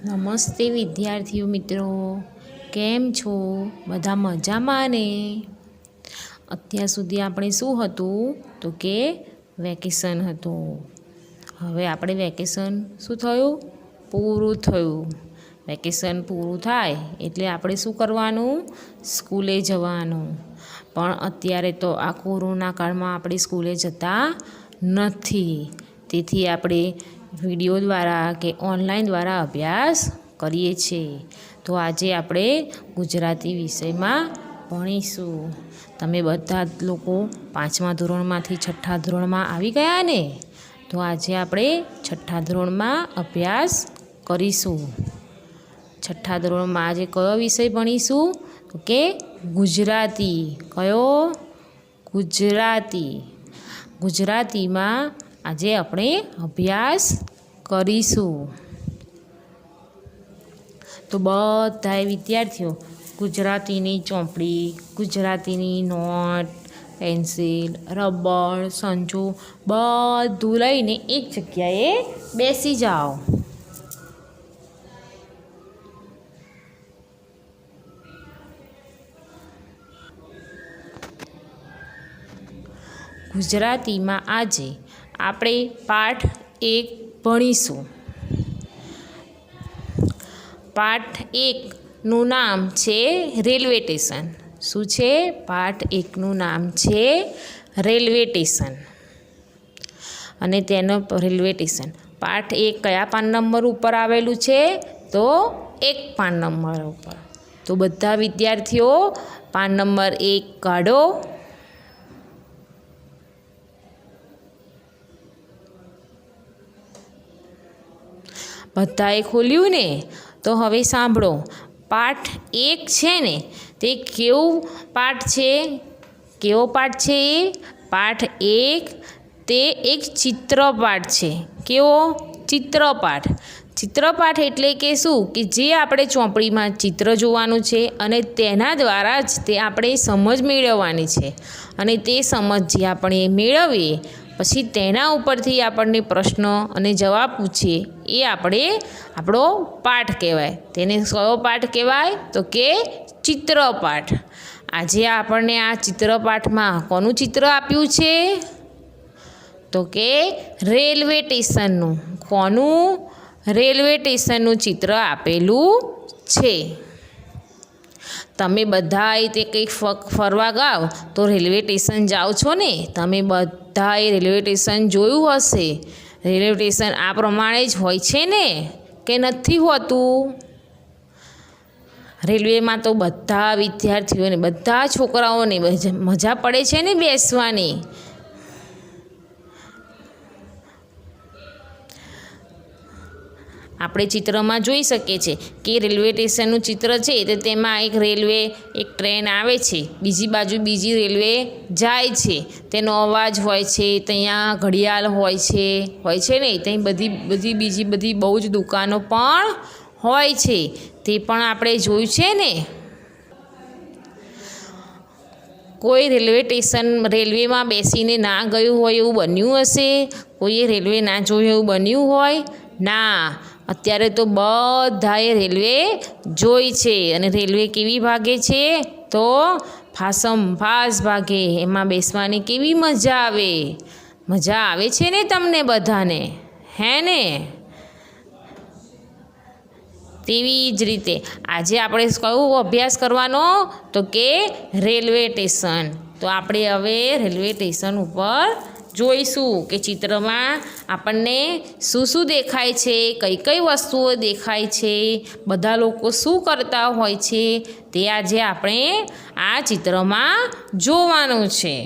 નમસ્તે વિદ્યાર્થીઓ મિત્રો, કેમ છો? બધા મજામાં ને? અત્યાર સુધી આપણે શું હતું તો કે વેકેશન હતું. હવે આપણે વેકેશન શું થયું? પૂરું થયું. વેકેશન પૂરું થાય એટલે આપણે શું કરવાનું? સ્કૂલે જવાનું. પણ અત્યારે તો આ કોરોના કાળમાં આપણે સ્કૂલે જતા નથી. તેથી આપણે વિડીયો દ્વારા કે ઓનલાઈન દ્વારા અભ્યાસ કરીએ છીએ. તો આજે આપણે ગુજરાતી વિષયમાં ભણીશું. તમે બધા જ લોકો 5મા ધોરણમાંથી 6ઠ્ઠા ધોરણમાં આવી ગયા ને? તો આજે આપણે 6ઠ્ઠા ધોરણમાં અભ્યાસ કરીશું. 6ઠ્ઠા ધોરણમાં આજે કયો વિષય ભણીશું? તો કે ગુજરાતી. કયો? ગુજરાતી. ગુજરાતીમાં આજે આપણે અભ્યાસ કરીશું. તો બધાએ વિદ્યાર્થીઓ ગુજરાતીની ચોપડી, ગુજરાતીની નોટ, પેન્સિલ, રબર, સંચો બધું લઈને એક જગ્યાએ બેસી જાઓ. ગુજરાતીમાં આજે આપણે પાઠ 1 ભણીશું. પાઠ 1નું નામ છે રેલવે સ્ટેશન. શું છે? પાઠ 1નું નામ છે રેલવે સ્ટેશન. અને તેનો રેલવે સ્ટેશન પાઠ 1 કયા પાન નંબર ઉપર આવેલું છે? તો 1 પાન નંબર ઉપર. તો બધા વિદ્યાર્થીઓ પાન નંબર 1 કાઢો. બધાએ ખોલ્યું ને? તો હવે સાંભળો, પાઠ 1 છે ને તે કેવું પાઠ છે? કેવો પાઠ છે એ? પાઠ 1 તે એક ચિત્રપાઠ છે. કેવો? ચિત્રપાઠ. ચિત્રપાઠ એટલે કે શું? કે જે આપણે ચોપડીમાં ચિત્ર જોવાનું છે અને તેના દ્વારા જ તે આપણે સમજ મેળવવાની છે. અને તે સમજ જે આપણે મેળવીએ પછી તેના ઉપરથી આપણને પ્રશ્ન અને જવાબ પૂછીએ એ આપણો પાઠ કહેવાય. તેને કયો પાઠ કહેવાય? તો કે ચિત્રપાઠ. આજે આપણને આ ચિત્રપાઠમાં કોનું ચિત્ર આપ્યું છે? તો કે રેલવે સ્ટેશનનું. કોનું? રેલવે સ્ટેશનનું ચિત્ર આપેલું છે. તમે બધાએ તે કંઈક ફરવા ગાઓ તો રેલવે સ્ટેશન જાઓ છો ને? તમે બધાએ રેલવે સ્ટેશન જોયું હશે. રેલવે સ્ટેશન આ પ્રમાણે જ હોય છે ને કે નથી હોતું? રેલવેમાં તો બધા વિદ્યાર્થીઓને, બધા છોકરાઓને મજા પડે છે ને બેસવાની? આપણે ચિત્રમાં જોઈ શકીએ છીએ કે રેલવે સ્ટેશનનું ચિત્ર છે તો તેમાં એક રેલવે, એક ટ્રેન આવે છે, બીજી બાજુ બીજી રેલવે જાય છે. તેનો અવાજ હોય છે, ત્યાં ઘડિયાળ હોય છે ને? ત્યાં બીજી બધી બહુ જ દુકાનો પણ હોય છે. તે પણ આપણે જોયું છે ને? કોઈ રેલવેમાં બેસીને ના ગયું હોય એવું બન્યું હશે? કોઈએ રેલવે ના જોયું એવું બન્યું હોય? ના. અત્યારે તો બધાએ રેલવે જોઈ છે. અને રેલવે કેવી ભાગે છે? તો ફાસ ભાગે. એમાં બેસવાની કેવી મજા આવે? મજા આવે છે ને તમને બધાને? હે ને? તેવી જ રીતે આજે આપણે કયો અભ્યાસ કરવાનો? તો કે રેલવે સ્ટેશન. તો આપણે હવે રેલવે સ્ટેશન ઉપર જોઈશું કે ચિત્રમાં આપણને શું દેખાય છે, કઈ વસ્તુઓ દેખાય છે, બધા લોકો શું કરતા હોય છે તે આજે આપણે આ ચિત્રમાં જોવાનું છે.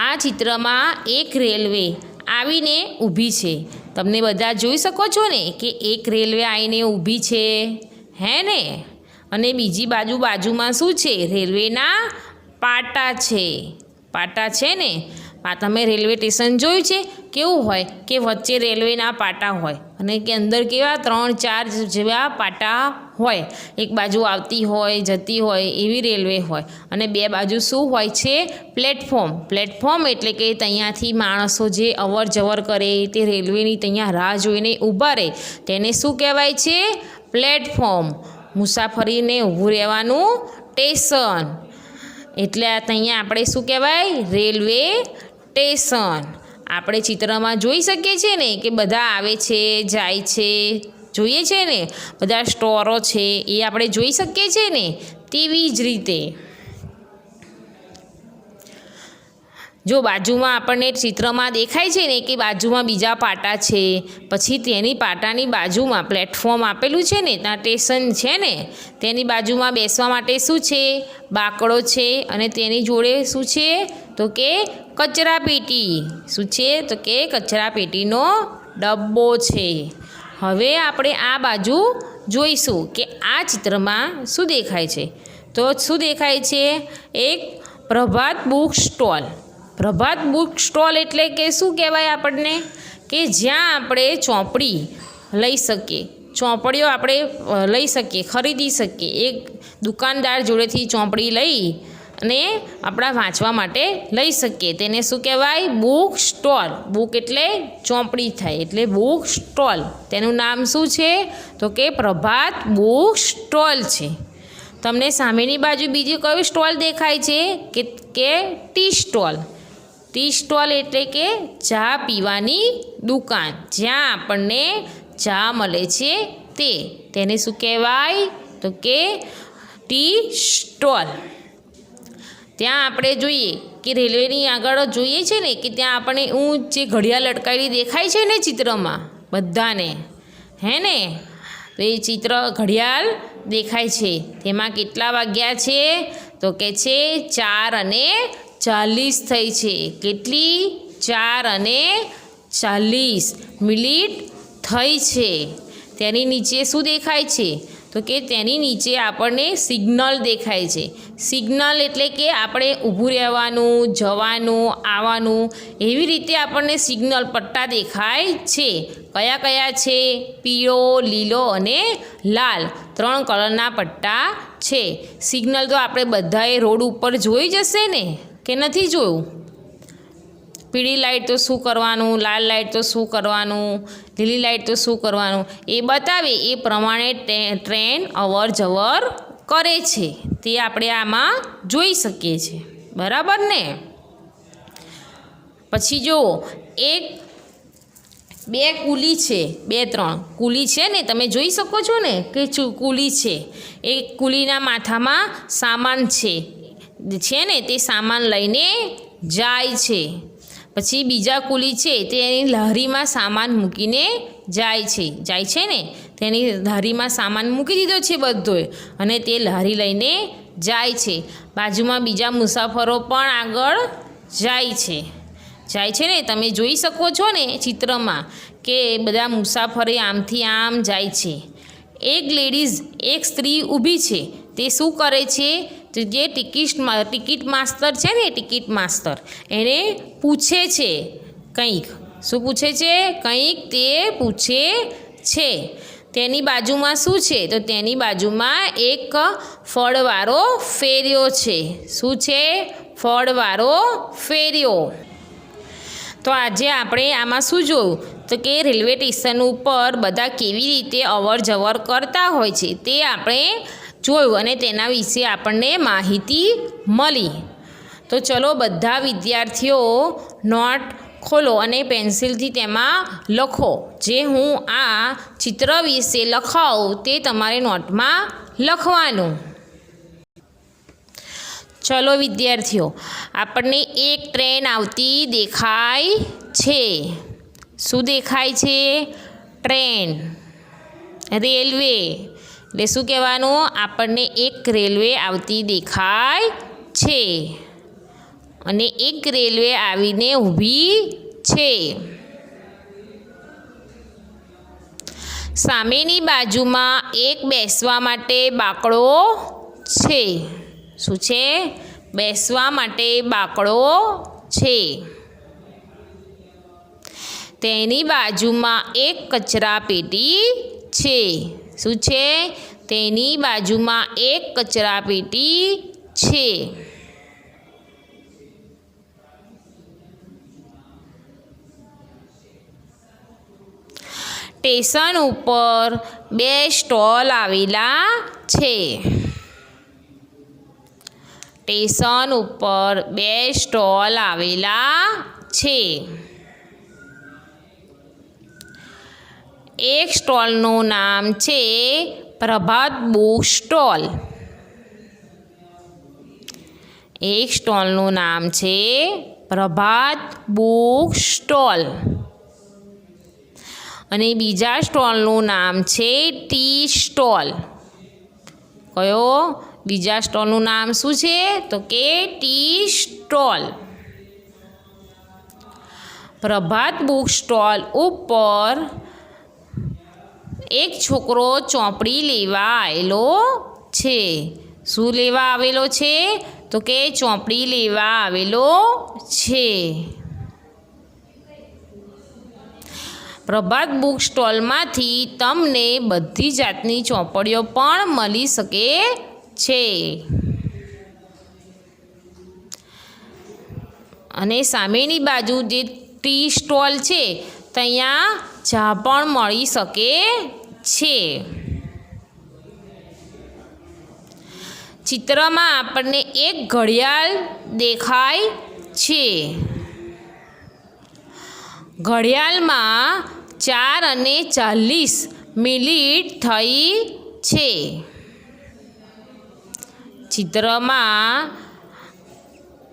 આ ચિત્રમાં એક રેલવે આવીને ઊભી છે. તમને બધા જોઈ શકો છો ને કે એક રેલવે આવીને ઊભી છે, હે ને? અને બીજી બાજુમાં શું છે? રેલવેના પાટા છે. પાટા છે ને? તમે રેલવે સ્ટેશન જોયું છે? કેવું હોય કે વચ્ચે રેલવેના પાટા હોય. અને કે અંદર કેવા 3-4 જેવા પાટા હોય, એક બાજુ આવતી હોય જતી હોય એવી રેલવે હોય, અને બે બાજુ શું હોય છે? પ્લેટફોર્મ. પ્લેટફોર્મ એટલે કે ત્યાંથી માણસો જે અવર જવર કરે, તે રેલવેની ત્યાં રાહ જોઈને ઊભા રહે, તેને શું કહેવાય છે? પ્લેટફોર્મ. મુસાફરીને ઊભું રહેવાનું સ્ટેશન. એટલે અહીંયા આપણે શું કહેવાય? Railway station. આપણે ચિત્રમાં જોઈ શકીએ છીએ ને કે બધા આવે છે, જાય છે, જોઈએ છે ને, બધા સ્ટોરો છે એ આપણે જોઈ શકીએ છીએ ને. તેવી જ રીતે જો બાજુમાં આપણને ચિત્રમાં દેખાય છે ને કે બાજુમાં બીજા પાટા છે, પછી તેની પાટાની બાજુમાં પ્લેટફોર્મ આપેલું છે ને, ત્યાં સ્ટેશન છે ને, તેની બાજુમાં બેસવા માટે શું છે? બાકડો છે, અને તેની જોડે શું છે? તો કે કચરાપેટી. શું છે? તો કે કચરાપેટીનો ડબ્બો છે. હવે આપણે આ બાજુ જોઈશું કે આ ચિત્રમાં શું દેખાય છે. તો શું દેખાય છે? એક પ્રભાત બુક સ્ટોલ. પ્રભાત બુક સ્ટોલ એટલે કે શું કહેવાય આપણને? કે જ્યાં આપણે ચોપડી લઈ શકીએ, ચોપડીઓ આપણે લઈ શકીએ, ખરીદી શકીએ. એક દુકાનદાર જોડેથી ચોપડી લઈ અને આપણા વાંચવા માટે લઈ શકીએ, તેને શું કહેવાય? Book stall. બુક એટલે ચોપડી થાય, એટલે બુક સ્ટોલ. તેનું નામ શું છે? તો કે પ્રભાત બુક સ્ટોલ છે. તમને સામેની બાજુ બીજી કયું સ્ટોલ દેખાય છે? કે ટી સ્ટોલ. ટી સ્ટોલ એટલે કે ચા પીવાની દુકાન, જ્યાં આપણને ચા મળે છે તેને શું કહેવાય? તો કે ટી સ્ટોલ. ત્યાં આપણે જોઈએ કે રેલવેની આગળ જોઈએ છે ને કે ત્યાં આપણને જે ઘડિયાળ લટકાયેલી દેખાય છે ને ચિત્રમાં બધાને, હે ને? તો એ ચિત્ર ઘડિયાળ દેખાય છે, તેમાં કેટલા વાગ્યા છે? તો કે છે 4:40 થઈ છે. કેટલી? 4:40 મિનિટ થઈ છે. તેની નીચે શું દેખાય છે? તો કે તેની નીચે આપણને સિગ્નલ દેખાય છે. સિગ્નલ એટલે કે આપણે ઊભું રહેવાનું, જવાનું, આવવાનું, એવી રીતે આપણને સિગ્નલ પટ્ટા દેખાય છે. કયા કયા છે? પીળો, લીલો અને લાલ 3 કલરના પટ્ટા છે. સિગ્નલ તો આપણે બધાએ રોડ ઉપર જોઈ જશે ને, કે નથી જોયું? પીળી લાઇટ તો શું કરવાનું, લાલ લાઇટ તો શું કરવાનું, લીલી લાઇટ તો શું કરવાનું, એ બતાવે એ પ્રમાણે ટ્રેન અવર જવર કરે છે. તે આપણે આમાં જોઈ શકીએ છીએ, બરાબર ને? પછી જો બે કુલી છે, 2-3 કુલી છે ને, તમે જોઈ શકો છો ને કે કુલી છે. એક કુલીના માથામાં સામાન છે ને, તે સામાન લઈને જાય છે. પછી બીજા કુલી છે તે એની લારીમાં સામાન મૂકીને જાય છે ને, તેની લારીમાં સામાન મૂકી દીધો છે બધોય, અને તે લારી લઈને જાય છે. બાજુમાં બીજા મુસાફરો પણ આગળ જાય છે ને, તમે જોઈ શકો છો ને ચિત્રમાં કે બધા મુસાફરી આમથી આમ જાય છે. એક લેડીઝ, એક સ્ત્રી ઊભી છે, તે શું કરે છે? તો જે ટિકિટ માસ્તર છે ને, ટિકિટ માસ્તર એને પૂછે છે કંઈક. શું પૂછે છે? કંઈક તે પૂછે છે. તેની બાજુમાં શું છે? તો તેની બાજુમાં એક ફળવાળો ફેરિયો છે. શું છે? ફળવાળો ફેરિયો. તો આજે આપણે આમાં શું જોયું? તો કે રેલવે સ્ટેશન ઉપર બધા કેવી રીતે અવર જવર કરતા હોય છે તે આપણે જોયું, અને તેના વિશે આપણને માહિતી મળી. તો ચલો બધા વિદ્યાર્થીઓ નોટ ખોલો અને પેન્સિલથી તેમાં લખો. જે હું આ ચિત્ર વિશે લખાવું તે તમારે નોટમાં લખવાનું. ચલો વિદ્યાર્થીઓ, આપણને એક ટ્રેન આવતી દેખાય છે. શું દેખાય છે? ટ્રેન. રેલવે એટલે શું કહેવાનું? આપણને એક રેલવે આવતી દેખાય છે, અને એક રેલવે આવીને ઊભી છે. સામેની બાજુમાં એક બેસવા માટે બાકડો છે. શું છે? બેસવા માટે બાકડો છે. તેની બાજુમાં એક કચરાપેટી છે. શું છે? તેની બાજુમાં એક કચરાપેટી છે. સ્ટેશન ઉપર 2 સ્ટોલ આવેલા છે. સ્ટેશન ઉપર 2 સ્ટોલ આવેલા છે. એક સ્ટોલનું નામ છે પ્રભાત બુક સ્ટોલ. એક સ્ટોલનું નામ છે પ્રભાત બુક સ્ટોલ. અને બીજા સ્ટોલનું નામ છે ટી સ્ટોલ. કયો? બીજા સ્ટોલનું નામ શું છે? તો કે ટી સ્ટોલ. પ્રભાત બુક સ્ટોલ ઉપર એક છોકરો ચોપડી લેવા આવેલો છે. શું લેવા આવેલો છે? તો કે ચોપડી લેવા આવેલો છે. પ્રભાત બુક સ્ટોલમાંથી તમને બધી જાતની ચોપડીઓ પણ મળી શકે છે. અને સામેની બાજુ જે ટી સ્ટોલ છે ત્યાં ચા પણ મળી શકે છે. ચિત્રમાં આપણને એક ઘડિયાળ દેખાય છે. ઘડિયાળમાં 4:40 થઈ છે. ચિત્રમાં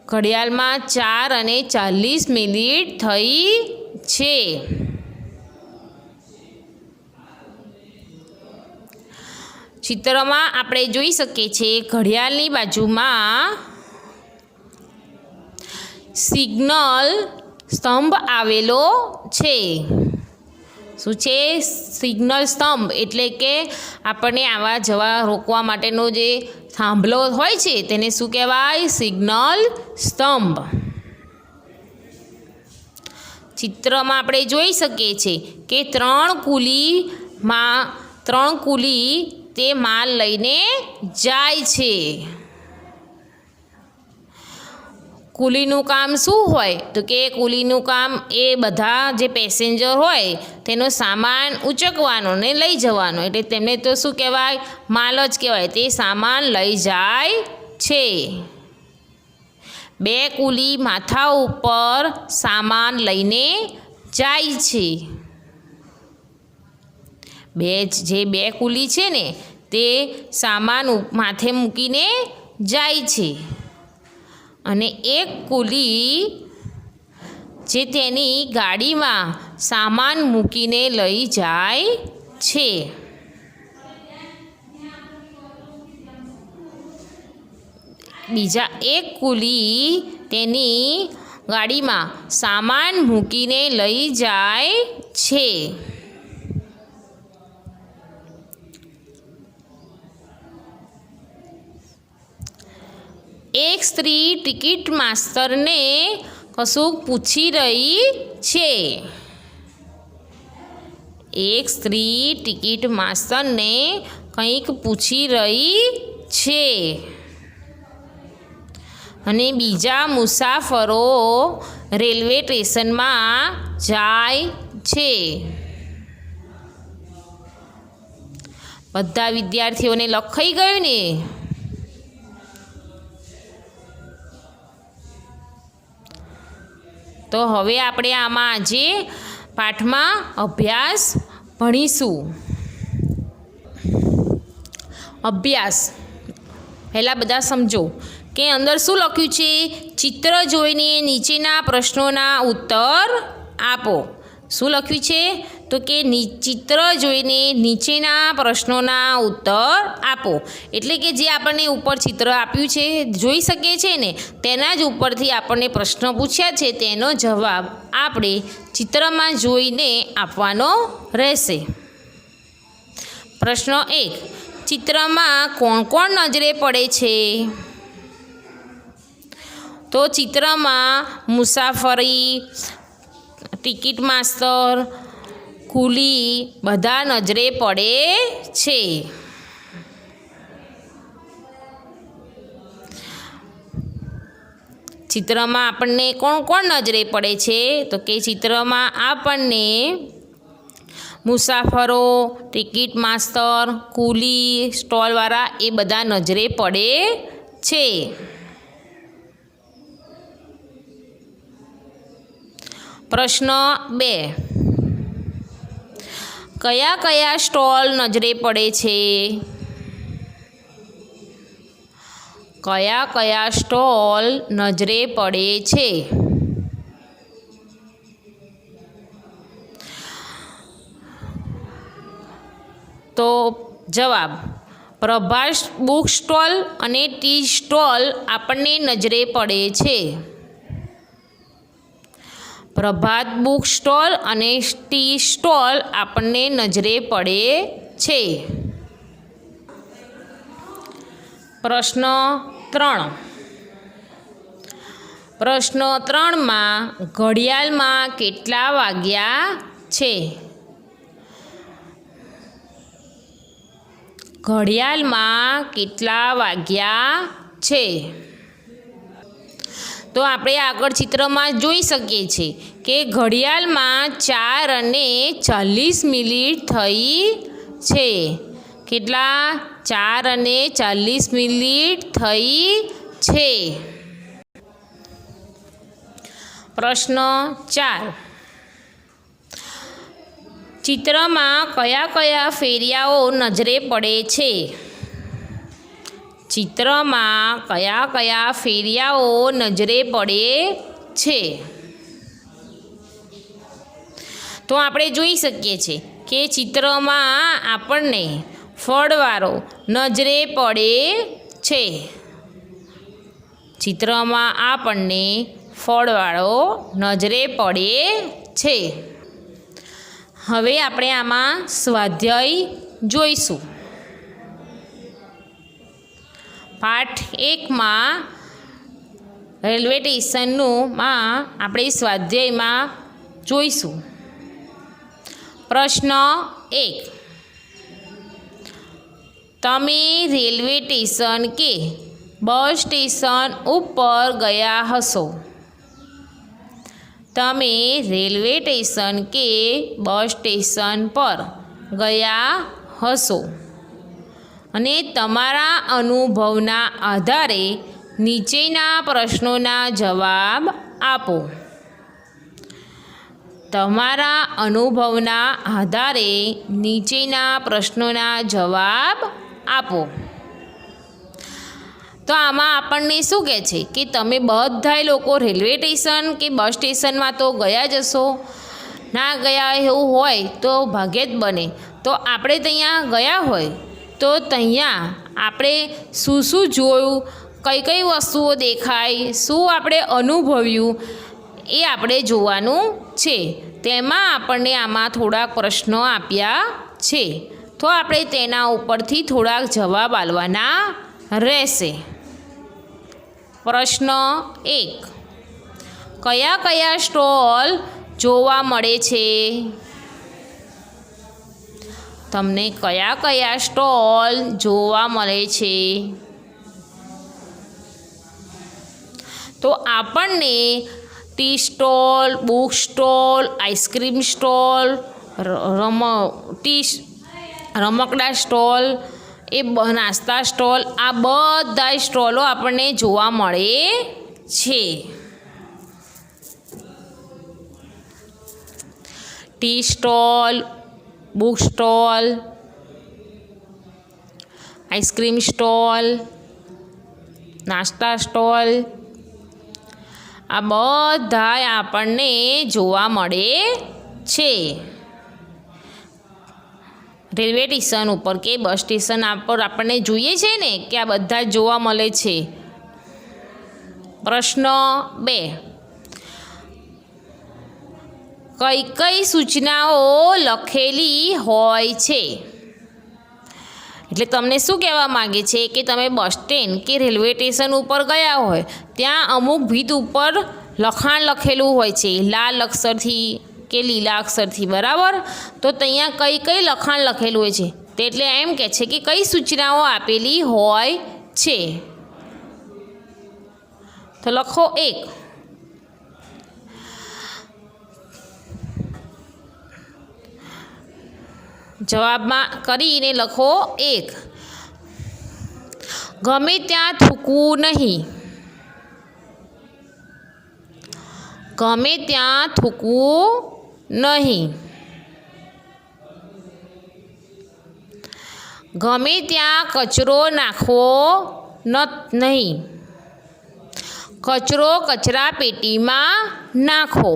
ઘડિયાળમાં 4:40 થઈ છે. ચિત્રમાં આપણે જોઈ શકીએ છીએ ઘડિયાળની બાજુમાં સિગ્નલ સ્તંભ આવેલો છે. શું છે? સિગ્નલ સ્તંભ એટલે કે આપણને આવા જવા રોકવા માટેનો જે થાંભલો હોય છે તેને શું કહેવાય? સિગ્નલ સ્તંભ. ચિત્રમાં આપણે જોઈ શકીએ છીએ કે 3 કુલી તે માલ લઈને જાય છે. કુલીનું કામ શું હોય? તો કે કુલીનું કામ એ બધા જે પેસેન્જર હોય તેનો સામાન ઉચકવાનો ને લઈ જવાનો. એટલે તેમને તો શું કહેવાય? માલ જ કહેવાય. તે સામાન લઈ જાય છે. 2 કુલી માથા ઉપર સામાન લઈને જાય છે. જે 2 કુલી છે ને તે સામાન માથે મૂકીને જાય છે. અને 1 કુલી જે તેની ગાડીમાં સામાન મૂકીને લઈ જાય છે. બીજા 1 કુલી તેની ગાડીમાં સામાન મૂકીને લઈ જાય છે. એક સ્ત્રી ટિકિટ માસ્તરને કશુંક પૂછી રહી છે. એક સ્ત્રી ટિકિટ માસ્તરને કંઈક પૂછી રહી છે. અને બીજા મુસાફરો રેલવે સ્ટેશનમાં જાય છે. બધા વિદ્યાર્થીઓને લખાઈ ગયું ને? તો હવે આપણે આમાં આજે પાઠમાં અભ્યાસ ભણીશું. અભ્યાસ પહેલાં બધા સમજો કે અંદર શું લખ્યું છે? ચિત્ર જોઈને નીચેના પ્રશ્નોના ઉત્તર આપો. શું લખ્યું છે? તો કે ચિત્ર જોઈને નીચેના પ્રશ્નોના ઉત્તર આપો. એટલે કે જે આપણને ઉપર ચિત્ર આપ્યું છે જોઈ શકીએ છીએ ને તેના જ ઉપરથી આપણને પ્રશ્ન પૂછ્યા છે તેનો જવાબ આપણે ચિત્રમાં જોઈને આપવાનો રહેશે. પ્રશ્ન 1. ચિત્રમાં કોણ કોણ નજરે પડે છે? તો ચિત્રમાં મુસાફરી ટિકિટ માસ્તર, કુલી બધા નજરે પડે છે. ચિત્રમાં આપણને કોણ કોણ નજરે પડે છે? તો કે ચિત્રમાં આપણને મુસાફરો, ટિકિટ માસ્તર, કુલી, સ્ટોલવાળા એ બધા નજરે પડે છે. પ્રશ્ન 2. કયા કયા સ્ટોલ નજરે પડે છે? કયા કયા સ્ટોલ નજરે પડે છે? તો જવાબ પ્રભાસ બુક સ્ટોલ અને ટી સ્ટોલ આપણને નજરે પડે છે. પ્રભાત બુક સ્ટોલ અને ટી સ્ટોલ આપણને નજરે પડે છે. પ્રશ્ન 3. પ્રશ્ન 3માં ઘડિયાળમાં કેટલા વાગ્યા છે? ઘડિયાળમાં કેટલા વાગ્યા છે? તો આપણે આગળ ચિત્રમાં જોઈ શકીએ છીએ કે ઘડિયાળમાં 4:40 થઈ છે. કેટલા? 4:40 થઈ છે. પ્રશ્ન 4. ચિત્રમાં કયા કયા ફેરિયાઓ નજરે પડે છે? ચિત્રમાં કયા કયા ફેરિયાઓ નજરે પડે છે? તો આપણે જોઈ શકીએ છીએ કે ચિત્રમાં આપણને ફળવાળો નજરે પડે છે. ચિત્રમાં આપણને ફળવાળો નજરે પડે છે. હવે આપણે આમાં સ્વાધ્યાય જોઈશું. પાઠ 1માં રેલવે સ્ટેશનનું આપણે સ્વાધ્યાયમાં જોઈશું. પ્રશ્ન 1. તમે રેલવે સ્ટેશન કે બસ સ્ટેશન ઉપર ગયા હશો. તમે રેલવે સ્ટેશન કે બસ સ્ટેશન પર ગયા હશો અને તમારા અનુભવના આધારે નીચેના પ્રશ્નોના જવાબ આપો. તમારા અનુભવના આધારે નીચેના પ્રશ્નોના જવાબ આપો. તો આમાં આપણને શું કહે છે કે તમે બધાય લોકો રેલવે સ્ટેશન કે બસ સ્ટેશનમાં તો ગયા જ હશો. ના ગયા એવું હોય તો ભાગ્યે જ બને. તો આપણે ત્યાં ગયા હોય તો ત્યાં આપણે શું શું જોયું, કઈ કઈ વસ્તુઓ દેખાય, શું આપણે અનુભવ્યું એ આપણે જોવાનું છે. તેમાં આપણને આમાં થોડાક પ્રશ્નો આપ્યા છે. તો આપણે તેના ઉપરથી થોડાક જવાબ આપવાના રહેશે. પ્રશ્ન 1. કયા કયા સ્ટોલ જોવા મળે છે? તમને કયા કયા સ્ટોલ જોવા મળે છે? તો આપણને tea stall, book stall, ice cream stall, રમકડા સ્ટોલ, એ નાસ્તા સ્ટોલ, આ બધા સ્ટોલો આપણને જોવા મળે છે. Tea stall, book stall, ice cream stall, નાસ્તા સ્ટોલ, આ બધા આપણને જોવા મળે છે. રેલવે સ્ટેશન ઉપર કે બસ સ્ટેશન પર આપણને જોઈએ છે ને કે આ બધા જોવા મળે છે. પ્રશ્ન 2. કઈ કઈ સૂચનાઓ લખેલી હોય છે? એટલે તમને શું કહેવા માગે છે કે તમે બસ સ્ટેન્ડ કે રેલવે સ્ટેશન ઉપર ગયા હોય ત્યાં અમુક ભીત ઉપર લખાણ લખેલું હોય છે લાલ અક્ષરથી કે લીલા અક્ષરથી, બરાબર. તો ત્યાં કઈ કઈ લખાણ લખેલું હોય છે, તે એટલે એમ કહે છે કે કઈ સૂચનાઓ આપેલી હોય છે. તો લખો 1. જવાબમાં કરીને લખો 1. ગમે ત્યાં થૂકવું નહીં. ગમે ત્યાં થૂકવું નહીં. ગમે ત્યાં કચરો નાખવો નહીં. કચરો કચરાપેટીમાં નાખો.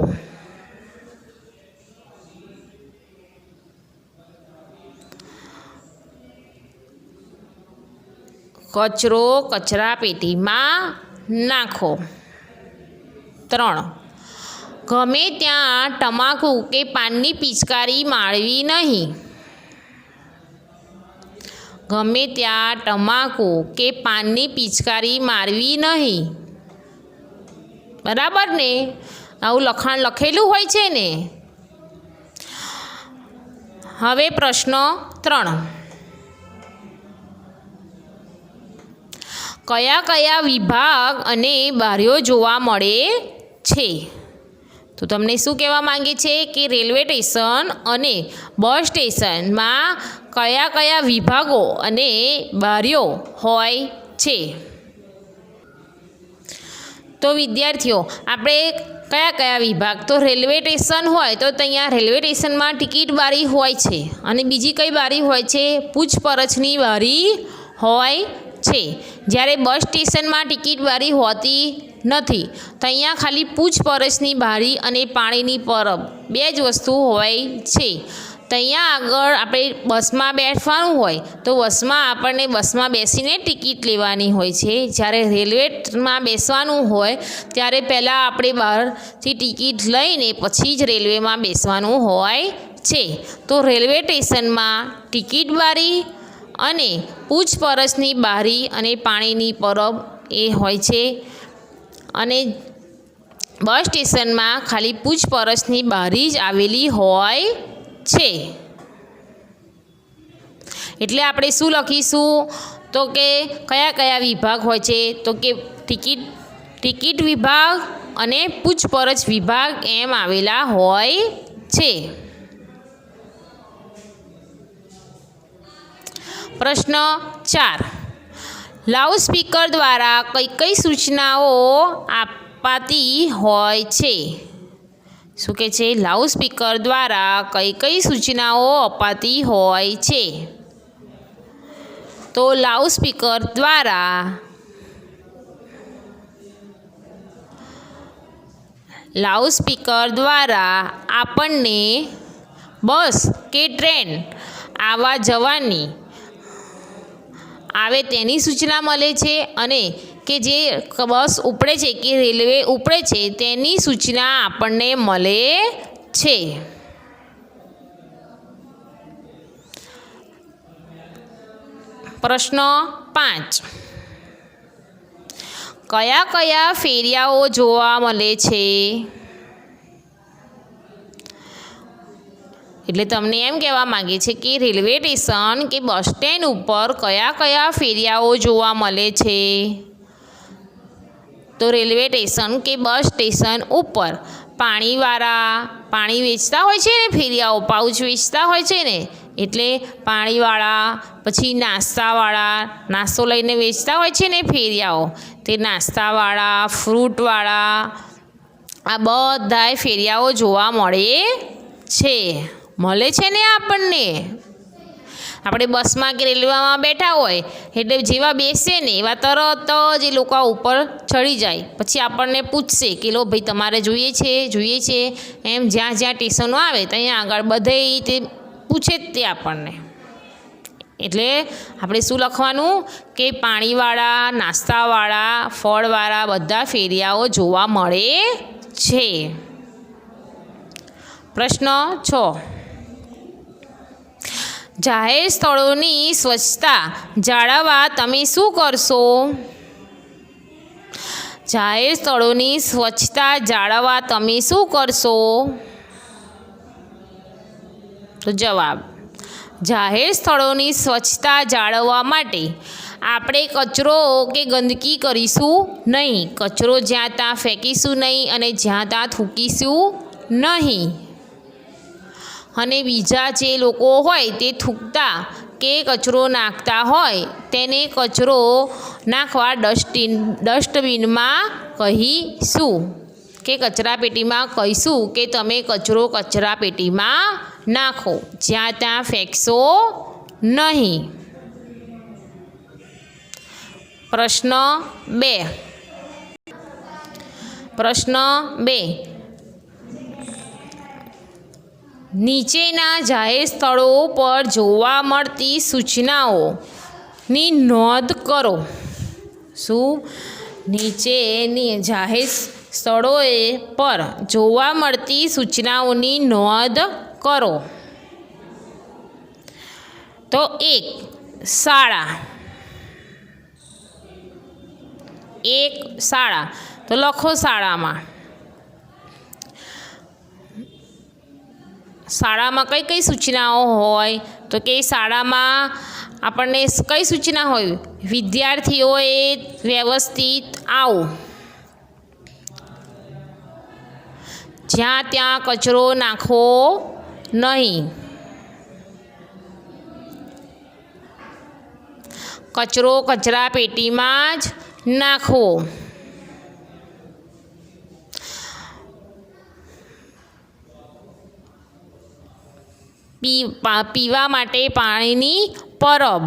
કચરો કચરાપેટીમાં નાખો. 3. ગમે ત્યાં તમાકુ કે પાનની પિચકારી મારવી નહીં. ગમે ત્યાં તમાકુ કે પાનની પિચકારી મારવી નહીં. બરાબર ને? આવું લખાણ લખેલું હોય છે ને. હવે પ્રશ્ન 3. કયા કયા વિભાગ અને બારીઓ જોવા મળે છે? તો તમને શું કહેવા માંગે છે કે રેલવે સ્ટેશન અને બસ સ્ટેશનમાં કયા કયા વિભાગો અને બારીઓ હોય છે? તો વિદ્યાર્થીઓ, આપણે કયા કયા વિભાગ, તો રેલવે સ્ટેશન હોય તો ત્યાં રેલવે સ્ટેશનમાં ટિકિટ બારી હોય છે. અને બીજી કઈ બારી હોય છે? પૂછપરછની બારી હોય છે. જ્યારે બસ સ્ટેશનમાં ટિકિટ બારી હોતી નથી. તો અહીંયા ખાલી પૂછપરછની બારી અને પાણીની પરબ 2 જ વસ્તુ હોય છે. તો અહીંયા આગળ આપણે બસમાં બેસવાનું હોય તો આપણને બસમાં બેસીને ટિકિટ લેવાની હોય છે. જ્યારે રેલવેમાં બેસવાનું હોય ત્યારે પહેલાં આપણે બહારથી ટિકિટ લઈને પછી જ રેલવેમાં બેસવાનું હોય છે. તો રેલવે સ્ટેશનમાં ટિકિટ બારી અને પૂછપરછની બારી અને પાણીની પરબ એ હોય છે. અને બસ સ્ટેશનમાં ખાલી પૂછપરછની બારી જ આવેલી હોય છે. એટલે આપણે શું લખીશું? તો કે કયા કયા વિભાગ હોય છે? તો કે ટિકિટ વિભાગ અને પૂછપરછ વિભાગ એમ આવેલા હોય છે. પ્રશ્ન 4. લાઉડસ્પીકર દ્વારા કઈ કઈ સૂચનાઓ અપાતી હોય છે? શું કહે છે? લાઉડસ્પીકર દ્વારા કઈ કઈ સૂચનાઓ અપાતી હોય છે? તો લાઉડસ્પીકર દ્વારા આપણને બસ કે ટ્રેન આવવા જવાની આવે તેની સૂચના મળે છે. અને કે જે બસ ઉપડે છે કે રેલવે ઉપડે છે તેની સૂચના આપણને મળે છે. પ્રશ્ન 5. કયા કયા ફેરિયાઓ જોવા મળે છે? એટલે તમને એમ કહેવા માંગે છે કે રેલવે સ્ટેશન કે બસ સ્ટેન્ડ ઉપર કયા કયા ફેરિયાઓ જોવા મળે છે? તો રેલવે સ્ટેશન કે બસ સ્ટેશન ઉપર પાણી વેચતા હોય છે ને, ફેરિયાઓ પાઉચ વેચતા હોય છે ને, એટલે પાણીવાળા, પછી નાસ્તાવાળા નાસ્તો લઈને વેચતા હોય છે ને ફેરિયાઓ, તે નાસ્તાવાળા, ફ્રૂટવાળા, આ બધાય ફેરિયાઓ જોવા મળે છે ને આપણને. આપણે બસમાં કે રેલવેમાં બેઠા હોય એટલે જેવા બેસે ને એવા તરત જ એ લોકો ઉપર ચડી જાય. પછી આપણને પૂછશે કે લો ભાઈ તમારે જોઈએ છે એમ જ્યાં સ્ટેશનો આવે ત્યાં આગળ બધે તે પૂછે જ તે આપણને. એટલે આપણે શું લખવાનું કે પાણીવાળા, નાસ્તાવાળા, ફળવાળા બધા ફેરિયાઓ જોવા મળે છે. પ્રશ્ન 6. જાહેર સ્થળોની સ્વચ્છતા જાળવવા તમે શું કરશો? જાહેર સ્થળોની સ્વચ્છતા જાળવવા તમે શું કરશો? તો જવાબ, જાહેર સ્થળોની સ્વચ્છતા જાળવવા માટે આપણે કચરો કે ગંદકી કરીશું નહીં. કચરો જ્યાં ત્યાં ફેંકીશું નહીં અને જ્યાં ત્યાં થૂકીશું નહીં. અને બીજા જે લોકો હોય તે થૂકતા કે કચરો નાખતા હોય તેને કચરો નાખવા ડસ્ટબિનમાં કહીશું કે કચરાપેટીમાં કહીશું કે તમે કચરો કચરાપેટીમાં નાખો, જ્યાં ત્યાં ફેંકશો નહીં. પ્રશ્ન 2 નીચેના જાહેર સ્થળો પર જોવા મળતી સૂચનાઓની નોંધ કરો. શું? નીચેની જાહેર સ્થળોએ પર જોવા મળતી સૂચનાઓની નોંધ કરો. તો 1 શાળા. તો લખો શાળામાં કઈ કઈ સૂચનાઓ હોય? તો કે શાળામાં આપણને કઈ સૂચના હોય? વિદ્યાર્થીઓએ વ્યવસ્થિત આવો, જ્યાં ત્યાં કચરો નાખવો નહીં, કચરો કચરાપેટીમાં જ નાખવો, પીવા માટે પાણીની પરબ,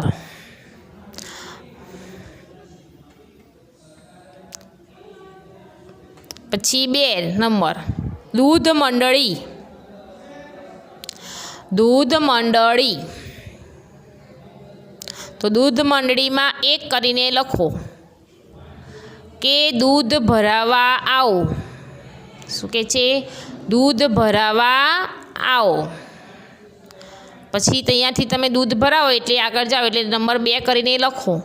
પછી 2 નંબર દૂધ મંડળી. તો દૂધ મંડળીમાં 1 કરીને લખો કે દૂધ ભરાવા આવો. શું કહે છે? દૂધ ભરાવા આવો. પછી ત્યાંથી તમે દૂધ ભરાવો એટલે આગળ જાઓ એટલે નંબર 2 કરીને લખો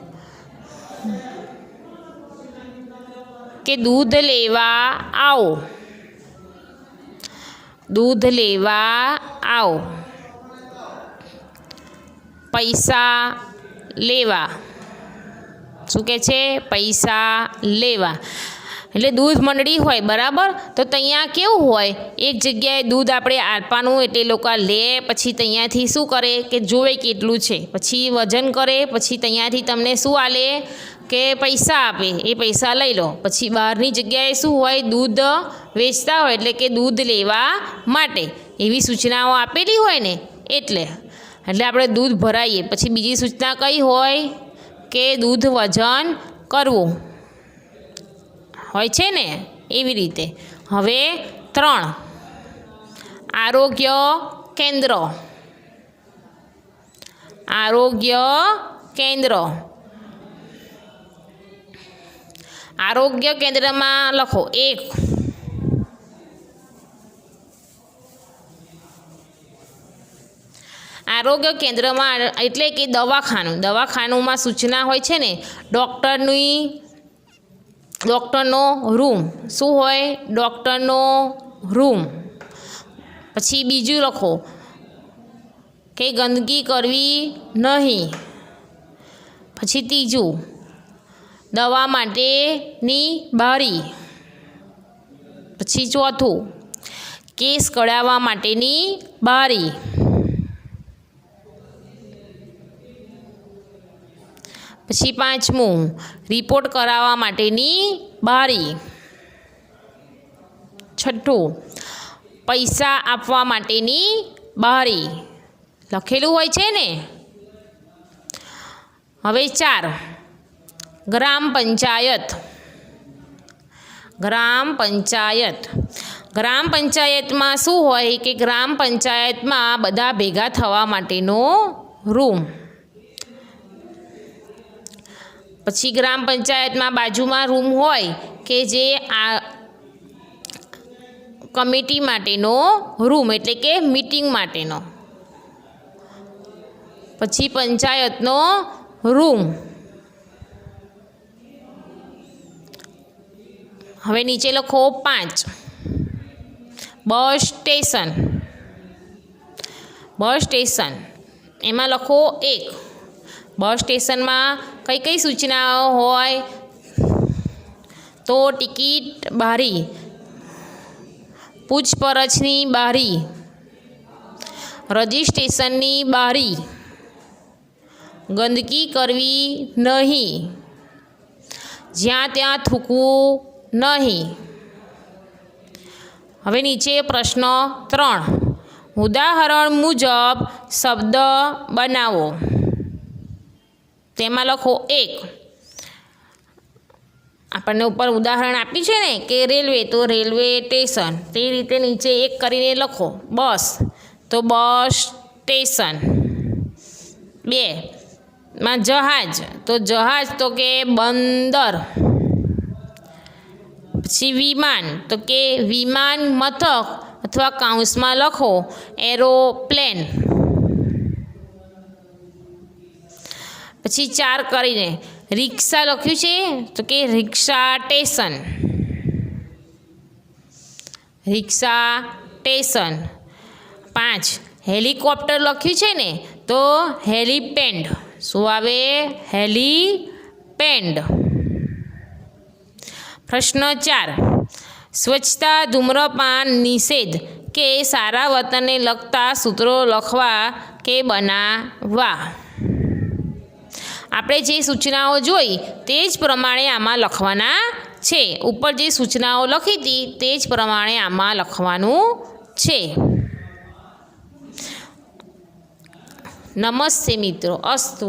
કે દૂધ લેવા આવો. પૈસા લેવા. શું કહે છે? પૈસા લેવા. એટલે દૂધ મંડળી હોય, બરાબર. તો ત્યાં કેવું હોય, એક જગ્યાએ દૂધ આપણે આપવાનું એટલે લોકો લે, પછી ત્યાંથી શું કરે કે જોવે કેટલું છે, પછી વજન કરે, પછી ત્યાંથી તમને શું આલે કે પૈસા આપે, એ પૈસા લઈ લો. પછી બહારની જગ્યાએ શું હોય, દૂધ વેચતા હોય એટલે કે દૂધ લેવા માટે એવી સૂચનાઓ આપેલી હોય ને, એટલે આપણે દૂધ ભરાઈએ. પછી બીજી સૂચના કઈ હોય કે દૂધ વજન કરવું હોય છે ને, એવી રીતે. હવે 3 આરોગ્ય કેન્દ્ર. આરોગ્ય કેન્દ્રમાં લખો 1 આરોગ્ય કેન્દ્રમાં એટલે કે દવાખાનુંમાં સૂચના હોય છે ને, ડૉક્ટરનો રૂમ. શું હોય? ડૉક્ટરનો રૂમ. પછી બીજું લખો કે ગંદકી કરવી નહીં. પછી ત્રીજું દવા માટેની બારી. પછી ચોથું કેસ કઢાવવા માટેની બારી. પછી 5મું રિપોર્ટ કરાવવા માટેની બારી. 6ઠું પૈસા આપવા માટેની બારી. લખેલું હોય છે ને. હવે 4 ગ્રામ પંચાયતમાં શું હોય કે ગ્રામ પંચાયતમાં બધા ભેગા થવા માટેનો રૂમ. પછી ગ્રામ પંચાયતમાં બાજુમાં રૂમ હોય કે જે આ કમિટી માટેનો રૂમ એટલે કે મીટિંગ માટેનો. પછી પંચાયતનો રૂમ. હવે નીચે લખો 5 બસ સ્ટેશન, બસ સ્ટેશન એમાં લખો 1 બસ સ્ટેશનમાં કઈ કઈ સૂચનાઓ હોય તો ટિકિટ બારી, પૂછપરછની બારી, રજિસ્ટ્રેશનની બારી, ગંદકી કરવી નહીં, જ્યાં ત્યાં થૂકવું નહીં. હવે નીચે પ્રશ્ન 3 ઉદાહરણ મુજબ શબ્દ બનાવો. તેમાં લખો 1 આપણને ઉપર ઉદાહરણ આપ્યું છે ને કે રેલવે તો રેલવે સ્ટેશન, તે રીતે નીચે એક કરીને લખો. બસ તો બસ સ્ટેશન. 2 માં જહાજ તો જહાજ તો કે બંદર. પછી વિમાન તો કે વિમાન મથક અથવા કાઉન્સમાં લખો એરોપ્લેન. પછી 4 કરીને રિક્ષા લખ્યું છે તો કે રિક્ષા સ્ટેશન, રિક્ષા સ્ટેશન. 5 હેલિકોપ્ટર લખ્યું છે ને તો હેલીપેડ. શું આવે? હેલીપેડ. પ્રશ્ન 4 સ્વચ્છતા, ધૂમ્રપાન નિષેધ કે સારા વર્તનને લગતા સૂત્રો લખવા કે બનાવવા. આપણે જે સૂચનાઓ જોઈ તે જ પ્રમાણે આમાં લખવાના છે. ઉપર જે સૂચનાઓ લખી હતી તે જ પ્રમાણે આમાં લખવાનું છે. નમસ્તે મિત્રો, અસ્તુ.